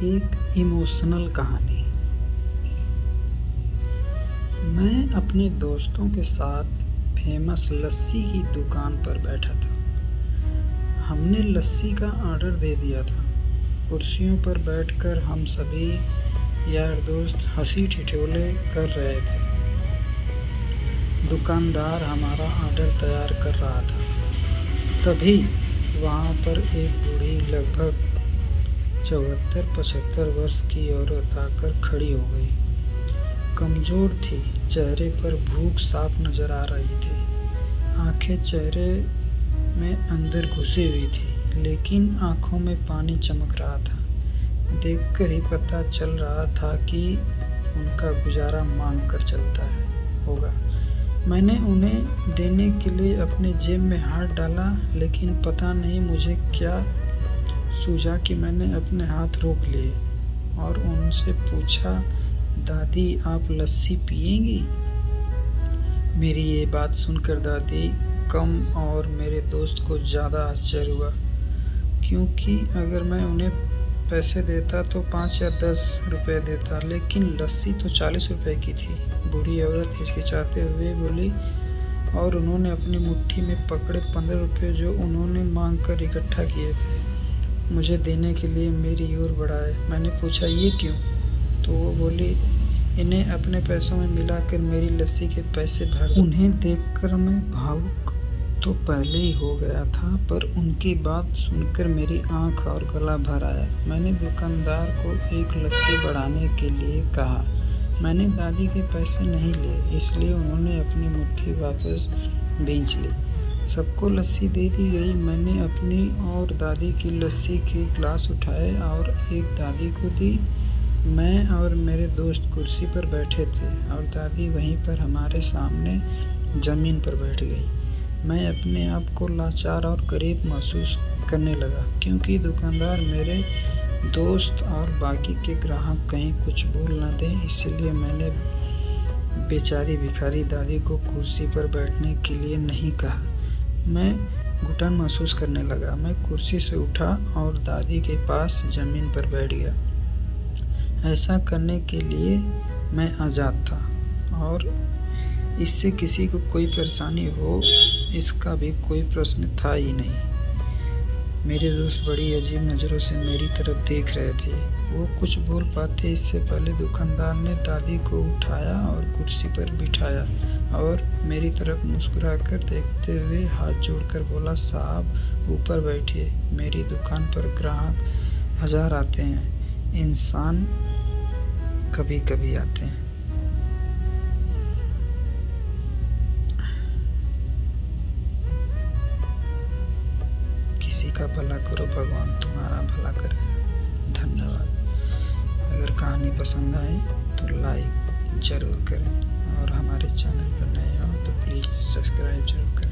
एक इमोशनल कहानी। मैं अपने दोस्तों के साथ फेमस लस्सी की दुकान पर बैठा था। हमने लस्सी का ऑर्डर दे दिया था। कुर्सियों पर बैठकर हम सभी यार दोस्त हंसी ठिठोले कर रहे थे। दुकानदार हमारा ऑर्डर तैयार कर रहा था। तभी वहाँ पर एक बूढ़ी लगभग 74-75 वर्ष की औरत आकर खड़ी हो गई। कमज़ोर थी, चेहरे पर भूख साफ नज़र आ रही थी। आंखें चेहरे में अंदर घुसी हुई थी, लेकिन आंखों में पानी चमक रहा था। देखकर ही पता चल रहा था कि उनका गुजारा मांग कर चलता होगा। मैंने उन्हें देने के लिए अपने जेब में हाथ डाला, लेकिन पता नहीं मुझे क्या सूझा कि मैंने अपने हाथ रोक लिए और उनसे पूछा, दादी आप लस्सी पिएंगी? मेरी ये बात सुनकर दादी कम और मेरे दोस्त को ज़्यादा आश्चर्य हुआ, क्योंकि अगर मैं उन्हें पैसे देता तो 5 या 10 रुपए देता, लेकिन लस्सी तो 40 रुपए की थी। बूढ़ी औरत हिचकिचाते हुए बोली और उन्होंने अपनी मुट्ठी में पकड़े 15 रुपये जो उन्होंने मांग कर इकट्ठा किए थे, मुझे देने के लिए मेरी ओर बढ़ाए। मैंने पूछा, ये क्यों? तो वो बोली, इन्हें अपने पैसों में मिलाकर मेरी लस्सी के पैसे भर दो। उन्हें देखकर मैं भावुक तो पहले ही हो गया था, पर उनकी बात सुनकर मेरी आंख और गला भर आया। मैंने दुकानदार को एक लस्सी बढ़ाने के लिए कहा। मैंने दादी के पैसे नहीं लिए, इसलिए उन्होंने अपनी मुट्ठी वापस खींच ली। सबको लस्सी दे दी गई। मैंने अपनी और दादी की लस्सी के गिलास उठाए और एक दादी को दी। मैं और मेरे दोस्त कुर्सी पर बैठे थे और दादी वहीं पर हमारे सामने ज़मीन पर बैठ गई। मैं अपने आप को लाचार और गरीब महसूस करने लगा, क्योंकि दुकानदार मेरे दोस्त और बाकी के ग्राहक कहीं कुछ बोल न दें, इसलिए मैंने बेचारी भिखारी दादी को कुर्सी पर बैठने के लिए नहीं कहा। मैं घुटन महसूस करने लगा। मैं कुर्सी से उठा और दादी के पास ज़मीन पर बैठ गया। ऐसा करने के लिए मैं आज़ाद था और इससे किसी को कोई परेशानी हो, इसका भी कोई प्रश्न था ही नहीं। मेरे दोस्त बड़ी अजीब नज़रों से मेरी तरफ देख रहे थे। वो कुछ बोल पाते इससे पहले दुकानदार ने दादी को उठाया और कुर्सी पर बिठाया और मेरी तरफ मुस्कुराकर देखते हुए हाथ जोड़कर बोला, साहब ऊपर बैठिए। मेरी दुकान पर ग्राहक 1000 आते हैं, इंसान कभी कभी आते हैं। किसी का भला करो, भगवान तुम्हारा भला करे। धन्यवाद। अगर कहानी पसंद आए तो लाइक ज़रूर करें और हमारे चैनल पर नए हो तो प्लीज़ सब्सक्राइब जरूर करें।